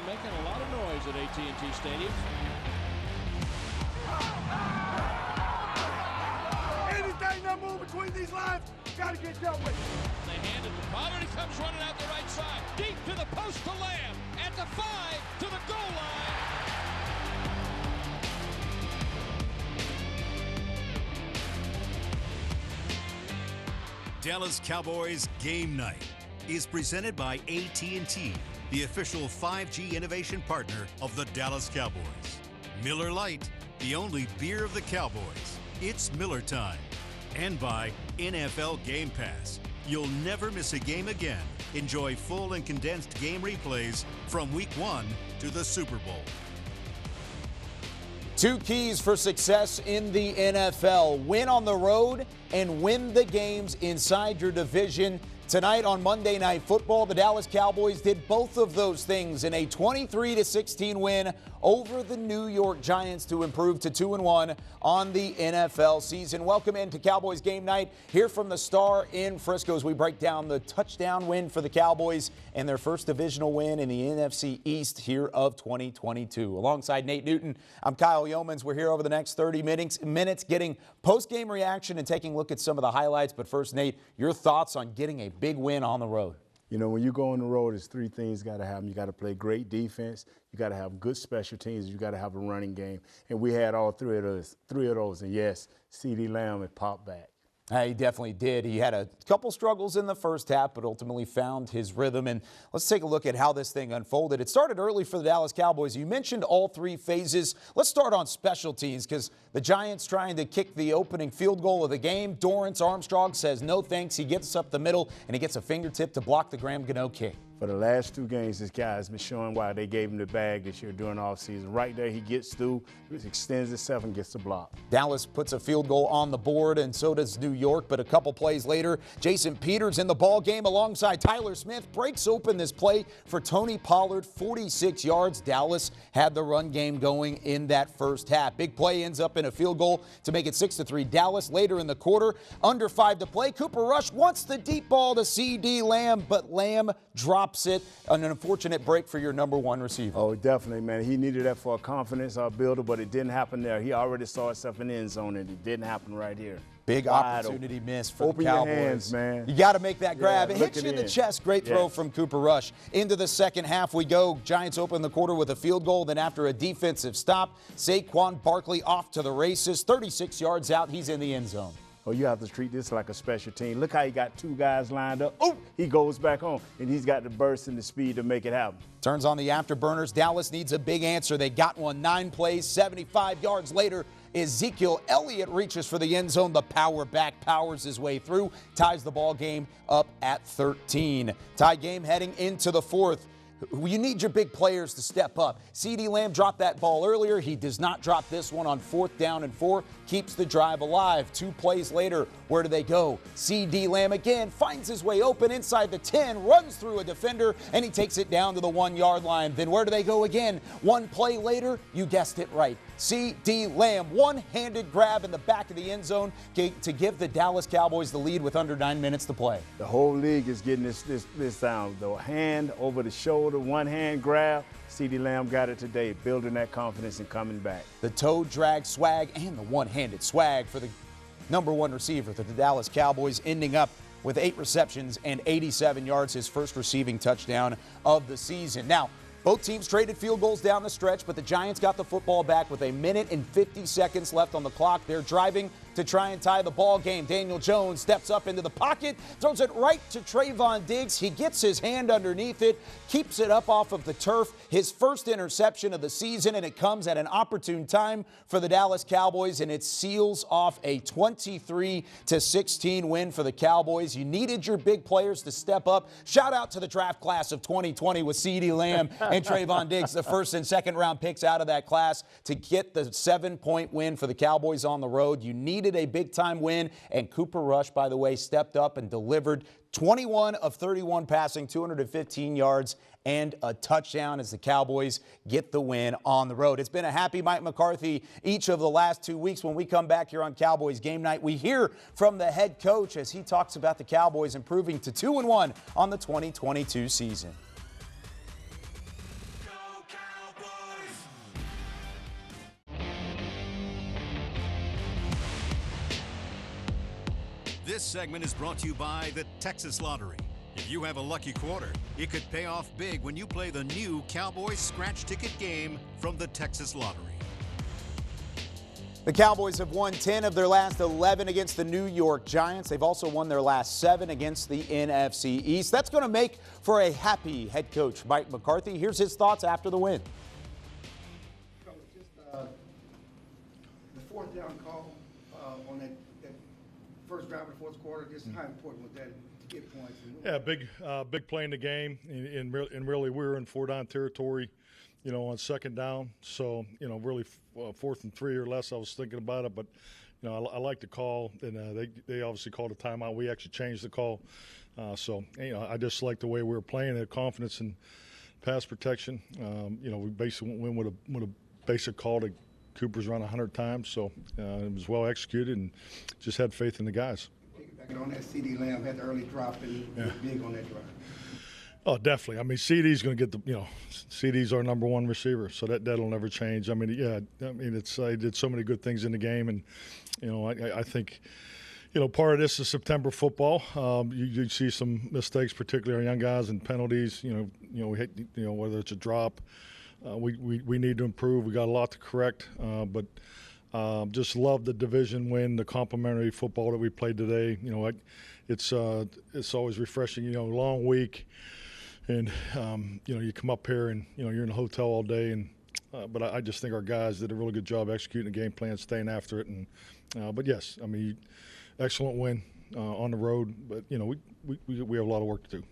making a lot of noise at AT&T Stadium. Anything that moves between these lines, gotta get dealt with. They hand it to Pollard. He comes running out the right side. Deep to the post to Lamb. At the 5, to the goal line. Dallas Cowboys Game Night is presented by AT&T, the official 5G innovation partner of the Dallas Cowboys. Miller Lite, the only beer of the Cowboys. It's Miller time. And by NFL Game Pass. You'll never miss a game again. Enjoy full and condensed game replays from Week 1 to the Super Bowl. 2 keys for success in the NFL. Win on the road and win the games inside your division. Tonight on Monday Night Football, the Dallas Cowboys did both of those things in a 23-16 win over the New York Giants to improve to 2-1 on the NFL season. Welcome into Cowboys Game Night here from the Star in Frisco as we break down the touchdown win for the Cowboys and their first divisional win in the NFC East here of 2022. Alongside Nate Newton, I'm Kyle Youmans. We're here over the next 30 minutes getting post-game reaction and taking a look at some of the highlights. But first, Nate, your thoughts on getting a big win on the road? You know, when you go on the road, there's 3 things got to happen. You got to play great defense. You got to have good special teams. You got to have a running game. And we had all 3 of those. And yes, CeeDee Lamb had popped back. He definitely did. He had a couple struggles in the first half, but ultimately found his rhythm. And let's take a look at how this thing unfolded. It started early for the Dallas Cowboys. You mentioned all 3 phases. Let's start on special teams because the Giants trying to kick the opening field goal of the game. Dorrance Armstrong says no thanks. He gets us up the middle, and he gets a fingertip to block the Graham Gano kick. For the last 2 games, this guy has been showing why they gave him the bag this year during the offseason. Right there, he gets through, extends himself, and gets the block. Dallas puts a field goal on the board, and so does New York. But a couple plays later, Jason Peters in the ball game alongside Tyler Smith breaks open this play for Tony Pollard, 46 yards. Dallas had the run game going in that first half. Big play ends up in a field goal to make it 6-3. Dallas later in the quarter, under 5 to play. Cooper Rush wants the deep ball to CeeDee Lamb, but Lamb drops it. An unfortunate break for your number 1 receiver. Oh, definitely, man. He needed that for a confidence builder, but it didn't happen there. He already saw himself in the end zone, and it didn't happen right here. Big opportunity miss for the Cowboys. Open your hands, man. You got to make that grab. Yeah, it hits you in the chest. Great throw from Cooper Rush. Into the second half we go. Giants open the quarter with a field goal. Then after a defensive stop, Saquon Barkley off to the races. 36 yards out. He's in the end zone. Oh, you have to treat this like a special team. Look how he got 2 guys lined up. Oh, he goes back home, and he's got the burst and the speed to make it happen. Turns on the afterburners. Dallas needs a big answer. They got one. 9 plays, 75 yards later. Ezekiel Elliott reaches for the end zone. The power back powers his way through, ties the ball game up at 13. Tie game heading into the 4th. You need your big players to step up. CeeDee Lamb dropped that ball earlier. He does not drop this one on 4th down and 4. Keeps the drive alive. 2 plays later, where do they go? CeeDee Lamb again finds his way open inside the 10, runs through a defender, and he takes it down to the 1-yard line. Then where do they go again? 1 play later, you guessed it right. CeeDee Lamb, one-handed grab in the back of the end zone to give the Dallas Cowboys the lead with under 9 minutes to play. The whole league is getting this down. The hand over the shoulder, one-hand grab. CeeDee Lamb got it today, building that confidence and coming back. The toe drag swag and the one-handed swag for the number 1 receiver for the Dallas Cowboys, ending up with 8 receptions and 87 yards, his first receiving touchdown of the season. Now, both teams traded field goals down the stretch, but the Giants got the football back with 1 minute and 50 seconds left on the clock. They're driving to try and tie the ball game. Daniel Jones steps up into the pocket, throws it right to Trayvon Diggs. He gets his hand underneath it, keeps it up off of the turf. His first interception of the season, and it comes at an opportune time for the Dallas Cowboys, and it seals off a 23-16 win for the Cowboys. You needed your big players to step up. Shout out to the draft class of 2020 with CeeDee Lamb and Trayvon Diggs, the first and second round picks out of that class, to get the 7-point win for the Cowboys on the road. You needed a big-time win, and Cooper Rush, by the way, stepped up and delivered 21 of 31 passing, 215 yards, and a touchdown as the Cowboys get the win on the road. It's been a happy Mike McCarthy each of the last 2 weeks. When we come back here on Cowboys Game Night, we hear from the head coach as he talks about the Cowboys improving to 2-1 on the 2022 season. This segment is brought to you by the Texas Lottery. If you have a lucky quarter, it could pay off big when you play the new Cowboys scratch ticket game from the Texas Lottery. The Cowboys have won 10 of their last 11 against the New York Giants. They've also won their last 7 against the NFC East. That's going to make for a happy head coach, Mike McCarthy. Here's his thoughts after the win. Just the fourth down call on that first drive of the fourth quarter, just how important was that to get points? Yeah, big play in the game, and really we were in 4-down territory, on second down. So, really 4th and 3 or less, I was thinking about it. But, I like the call, and they obviously called a timeout. We actually changed the call. So, I just like the way we were playing, the confidence in pass protection. We basically went with a basic call to Cooper's run 100 times. So, it was well executed and just had faith in the guys. On that CD Lamb had the early drop and was big on that drive. Oh, definitely. I mean, CD's going to get CD's our number one receiver, so that'll never change. I mean, it's he did so many good things in the game, and I think part of this is September football. You see some mistakes, particularly our young guys, and penalties. We hit whether it's a drop, we need to improve. We got a lot to correct, but. Just love the division win, the complimentary football that we played today. It's always refreshing. Long week, and you come up here and you're in a hotel all day. And but I just think our guys did a really good job executing the game plan, staying after it. And but yes, I mean, excellent win on the road. But we have a lot of work to do.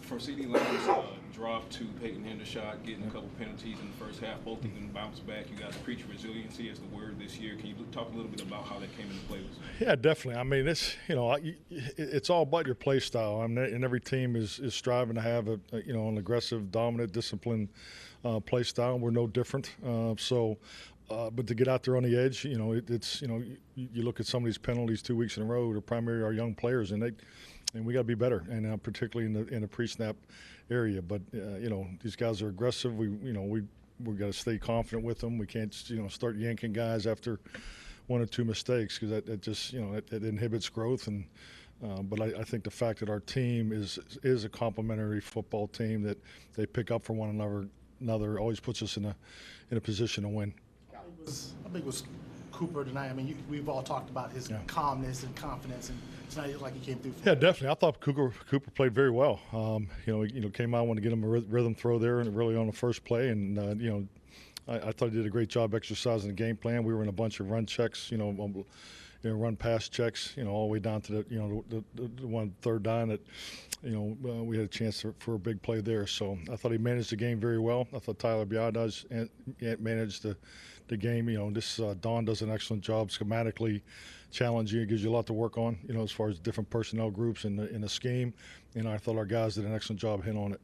For CD Lamb's drop to Peyton Hendershot, getting a couple penalties in the first half, both of them bounced back. You guys preach resiliency as the word this year. Can you talk a little bit about how that came into play? Yeah, definitely. I mean, it's all about your play style. I mean, and every team is striving to have an aggressive, dominant, disciplined play style. We're no different. But to get out there on the edge, you look at some of these penalties 2 weeks in a row. They're primarily our young players, and we got to be better, and particularly in the pre-snap area. But these guys are aggressive. We got to stay confident with them. We can't start yanking guys after 1 or 2 mistakes, because that just it inhibits growth. And but I think the fact that our team is a complementary football team, that they pick up for one another always puts us in a position to win. How big was Cooper tonight? I mean, we've all talked about his calmness and confidence, and tonight it looked like he came through. Yeah, definitely. I thought Cooper played very well. Came out, wanted to get him a rhythm throw there, and really on the first play, and I thought he did a great job exercising the game plan. We were in a bunch of run checks, run pass checks, all the way down to the one third down that, we had a chance for a big play there. So I thought he managed the game very well. I thought Tyler Biadasz managed the game. Don does an excellent job schematically challenging. It gives you a lot to work on, as far as different personnel groups in the scheme. I thought our guys did an excellent job hitting on it.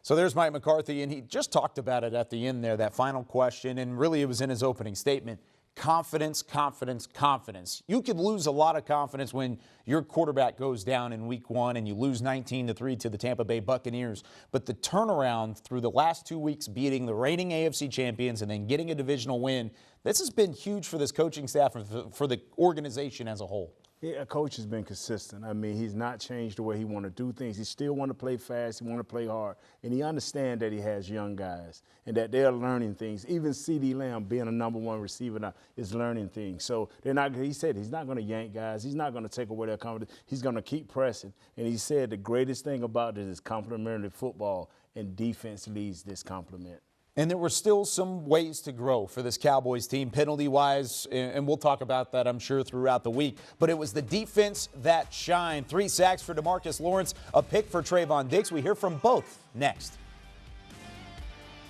So there's Mike McCarthy, and he just talked about it at the end there, that final question, and really it was in his opening statement. Confidence, confidence, confidence. You could lose a lot of confidence when your quarterback goes down in week 1 and you lose 19-3 to the Tampa Bay Buccaneers. But the turnaround through the last 2 weeks, beating the reigning AFC champions and then getting a divisional win, this has been huge for this coaching staff and for the organization as a whole. Yeah, coach has been consistent. I mean, he's not changed the way he want to do things. He still want to play fast. He want to play hard. And he understands that he has young guys and that they're learning things. Even CD Lamb, being a number 1 receiver now, is learning things. So he said he's not going to yank guys. He's not going to take away their confidence. He's going to keep pressing. And he said the greatest thing about this is complementary football, and defense leads this complement. And there were still some ways to grow for this Cowboys team, penalty-wise, and we'll talk about that, I'm sure, throughout the week. But it was the defense that shined. 3 sacks for DeMarcus Lawrence, a pick for Trayvon Diggs. We hear from both next.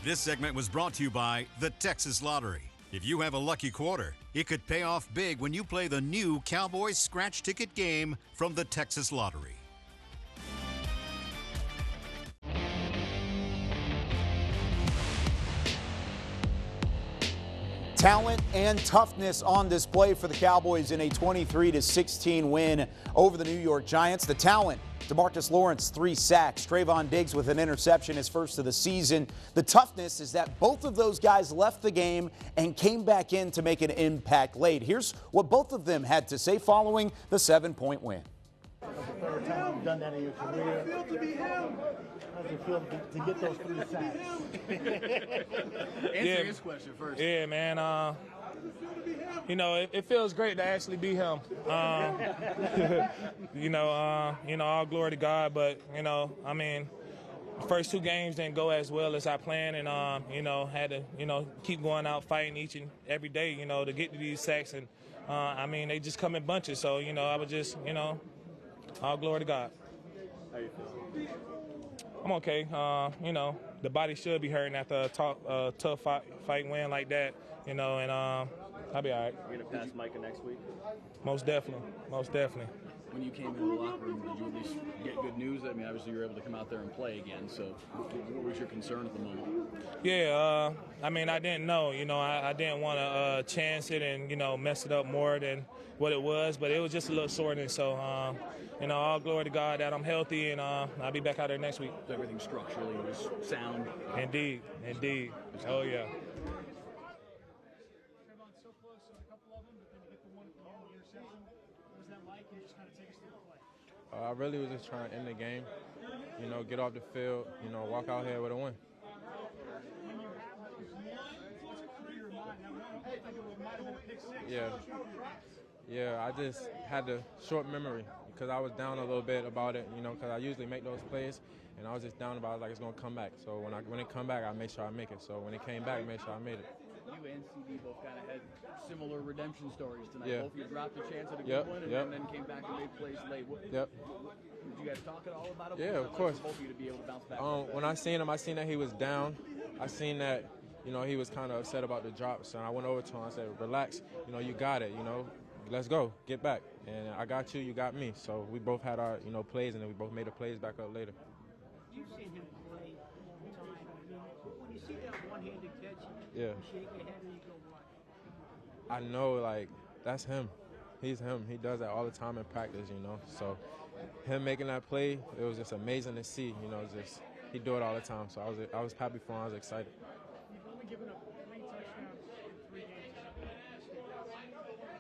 This segment was brought to you by the Texas Lottery. If you have a lucky quarter, it could pay off big when you play the new Cowboys scratch ticket game from the Texas Lottery. Talent and toughness on display for the Cowboys in a 23-16 win over the New York Giants. The talent DeMarcus Lawrence, 3 sacks. Trayvon Diggs with an interception, his first of the season. The toughness is that both of those guys left the game and came back in to make an impact late. Here's what both of them had to say following the 7-point win. That's the third time you've done that in your career. How does it feel to get those 3 sacks? Answer his question first. Yeah, man. You know, it feels great to actually be him. You know, all glory to God. But you know, I mean, the first 2 games didn't go as well as I planned, and you know, had to keep going out fighting each and every day, to get to these sacks. And I mean, they just come in bunches. So I was just all glory to God. How you feeling? I'm okay. The body should be hurting after a tough fight win like that, and I'll be all right. You're going to pass Micah next week? Most definitely. Most definitely. When you came into the locker room, did you at least get good news? I mean, obviously you were able to come out there and play again, so what was your concern at the moment? Yeah, I mean, I didn't know. I didn't want to chance it and, mess it up more than what it was, but it was just a little soreness. So, all glory to God that I'm healthy, and I'll be back out there next week. So everything structurally was sound? Indeed. Oh, yeah. I really was just trying to end the game, get off the field, walk out here with a win. Yeah, I just had the short memory because I was down a little bit about it, because I usually make those plays, and I was just down about it like it's going to come back. So when it come back, I make sure I make it. So when it came back, I made sure I made it. You and CD both kind of had similar redemption stories tonight. Yeah. Both of you dropped a chance at a good one and then came back and made plays late. Did you guys talk at all about it? Yeah, of course. Both of you to be able to bounce back. When I seen him, I seen that he was down. I seen that, he was kind of upset about the drop. So I went over to him. I said, relax. You got it. Let's go. Get back. And I got you. You got me. So we both had our, plays, and then we both made the plays back up later. You've seen him play all the time. When you see that one-handed catch, yeah, you shake your head and you go, what? I know, that's him. He's him. He does that all the time in practice, So him making that play, it was just amazing to see, he do it all the time. So I was happy for him. I was excited. You've only given up 3 touchdowns in 3 games.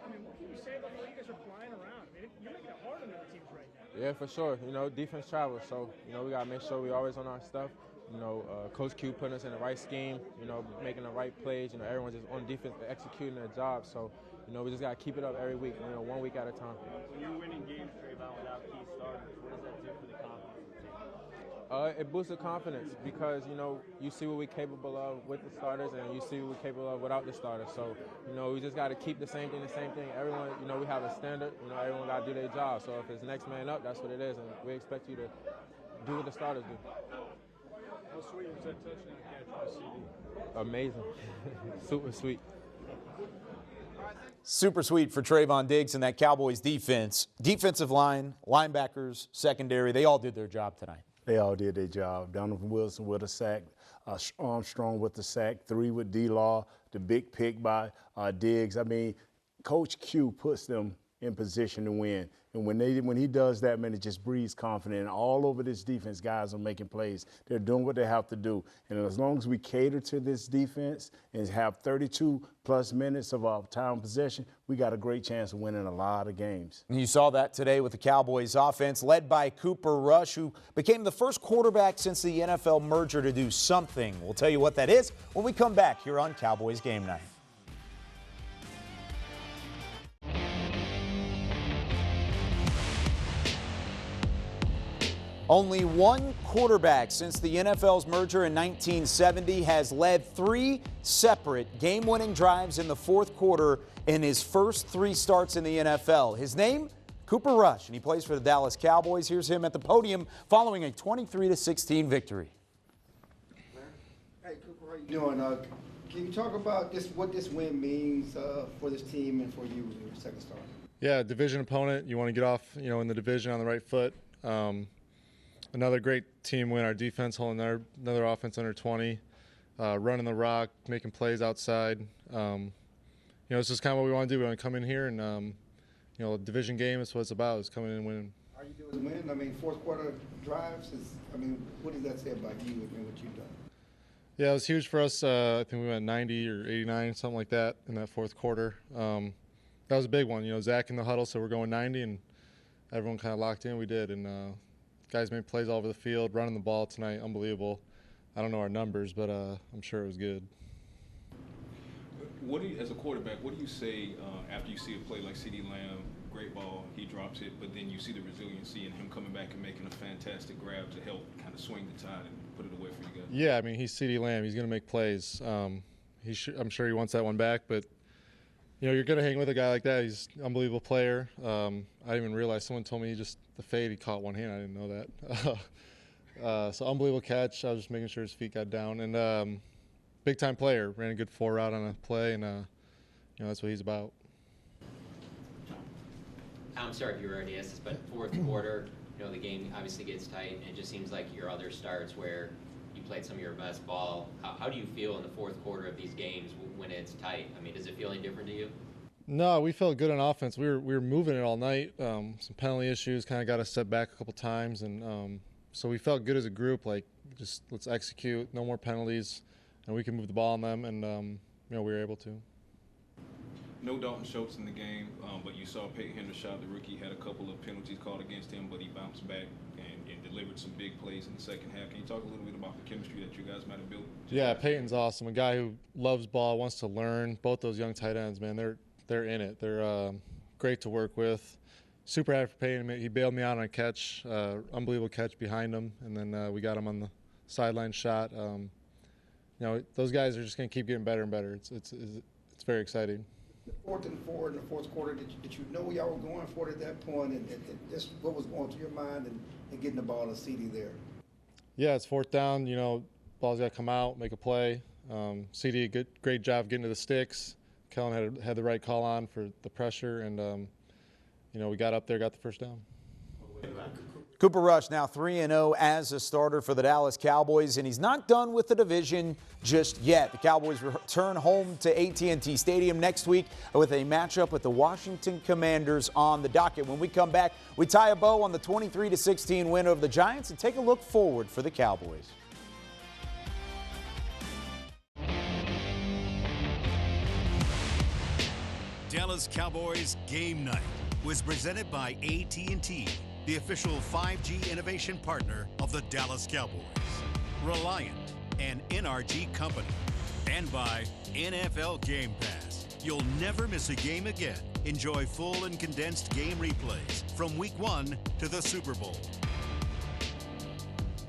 I mean, what can you say about the way you guys are flying around? I mean, you're making it hard on other teams right now. Yeah, for sure. Defense travels. So, we got to make sure we're always on our stuff. Coach Q putting us in the right scheme, making the right plays. Everyone's just on defense executing their job. So, we just got to keep it up every week, 1 week at a time. When you're winning games, Trayvon, without key starters, what does that do for the confidence of the team? It boosts the confidence because, you see what we're capable of with the starters and you see what we're capable of without the starters. So, we just got to keep the same thing. Everyone, we have a standard. Everyone got to do their job. So if it's next man up, that's what it is. And we expect you to do what the starters do. How sweet was that touchdown catch by CD? Amazing. Super sweet. Super sweet for Trayvon Diggs and that Cowboys defense. Defensive line, linebackers, secondary, they all did their job tonight. They all did their job. Donovan Wilson with a sack, Armstrong with the sack, 3 with D-Law, the big pick by Diggs. I mean, Coach Q puts them in position to win. And when he does that, man, it just breeds confidence. And all over this defense, guys are making plays. They're doing what they have to do. And as long as we cater to this defense and have 32-plus minutes of our time possession, we got a great chance of winning a lot of games. And you saw that today with the Cowboys offense led by Cooper Rush, who became the first quarterback since the NFL merger to do something. We'll tell you what that is when we come back here on Cowboys Game Night. Only one quarterback since the NFL's merger in 1970 has led 3 separate game-winning drives in the fourth quarter in his first 3 starts in the NFL. His name, Cooper Rush, and he plays for the Dallas Cowboys. Here's him at the podium following a 23-16 victory. Hey, Cooper, how you doing? Can you talk about what this win means for this team and for you in your second start? Yeah, division opponent. You want to get off, in the division on the right foot. Another great team win. Our defense holding another offense under 20, running the rock, making plays outside. It's just kind of what we want to do. We want to come in here and, division game is what it's about, is coming in and winning. Are you do is win. I mean, fourth quarter drives what does that say about you and what you've done? Yeah, it was huge for us. I think we went 90 or 89, something like that, in that fourth quarter. That was a big one. You know, Zach in the huddle, so we're going 90, and everyone kind of locked in. We did, and guys made plays all over the field, running the ball tonight, unbelievable. I don't know our numbers, but I'm sure it was good. What do you, as a quarterback, what do you say after you see a play like CeeDee Lamb, great ball, he drops it, but then you see the resiliency in him coming back and making a fantastic grab to help kind of swing the tide and put it away for you guys? Yeah, I mean, he's CeeDee Lamb. He's going to make plays. I'm sure he wants that one back, but you know, you're going to hang with a guy like that. He's an unbelievable player. I didn't even realize, someone told me the fade, he caught one hand. I didn't know that. So unbelievable catch. I was just making sure his feet got down. And big-time player. Ran a good 4 route on a play, and you know, that's what he's about. I'm sorry if you already asked this, but fourth quarter, you know, the game obviously gets tight, and it just seems like your other starts where you played some of your best ball. How do you feel in the fourth quarter of these games when it's tight? I mean, does it feel any different to you? No, we felt good on offense. We were moving it all night. Some penalty issues kind of got us set back a couple times, and so we felt good as a group. Like, just let's execute, no more penalties, and we can move the ball on them, and you know, we were able to. No Dalton Schultz in the game, but you saw Peyton Hendershot, the rookie, had a couple of penalties called against him, but he bounced back and delivered some big plays in the second half. Can you talk a little bit about the chemistry that you guys might have built? Yeah, Peyton's awesome. A guy who loves ball, wants to learn. Both those young tight ends, man, they're in it. They're great to work with. Super happy for Peyton. He bailed me out on a catch, unbelievable catch behind him, and then we got him on the sideline shot. You know, those guys are just going to keep getting better and better. It's very exciting. 4th and 4 in the fourth quarter, did you know where y'all were going for it at that point, and just what was going through your mind and getting the ball to CeeDee there? Yeah, it's 4th down. You know, ball's got to come out, make a play. CeeDee, great job getting to the sticks. Kellen had the right call on for the pressure, and you know, we got up there, got the first down. Cooper Rush now 3-0 as a starter for the Dallas Cowboys, and he's not done with the division just yet. The Cowboys return home to AT&T Stadium next week with a matchup with the Washington Commanders on the docket. When we come back, we tie a bow on the 23-16 win over the Giants and take a look forward for the Cowboys. Dallas Cowboys Game Night was presented by AT&T, the official 5G innovation partner of the Dallas Cowboys. Reliant, an NRG company. And by NFL Game Pass. You'll never miss a game again. Enjoy full and condensed game replays from Week 1 to the Super Bowl.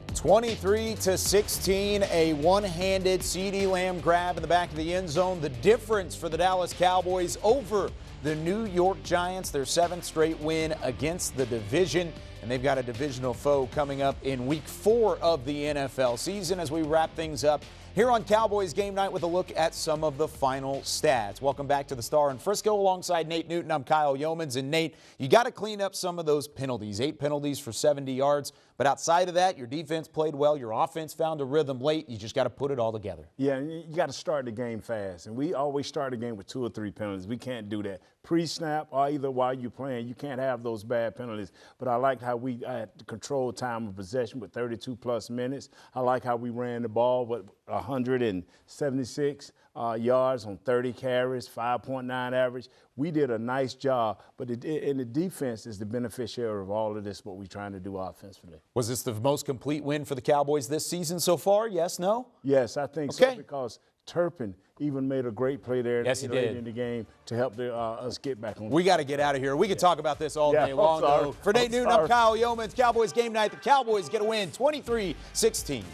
23-16, a one-handed CeeDee Lamb grab in the back of the end zone. The difference for the Dallas Cowboys over the New York Giants, their 7th straight win against the division. And they've got a divisional foe coming up in Week 4 of the NFL season as we wrap things up here on Cowboys Game Night with a look at some of the final stats. Welcome back to the Star in Frisco alongside Nate Newton. I'm Kyle Youmans. And Nate, you got to clean up some of those penalties. 8 penalties for 70 yards. But outside of that, your defense played well. Your offense found a rhythm late. You just got to put it all together. Yeah, you got to start the game fast. And we always start the game with 2 or 3 penalties. We can't do that. Pre-snap or either while you're playing, you can't have those bad penalties. But I liked how we had the control time of possession with 32-plus minutes. I like how we ran the ball with 176 yards on 30 carries, 5.9 average. We did a nice job, but the defense is the beneficiary of all of this, what we're trying to do offensively. Was this the most complete win for the Cowboys this season so far? Yes, no? Yes, I think so, because Turpin even made a great play there late in the game to help us get back on. We got to get out of here. We could talk about this all day long, though. For Nate Newton, I'm Kyle Youmans. Cowboys Game Night. The Cowboys get a win, 23-16.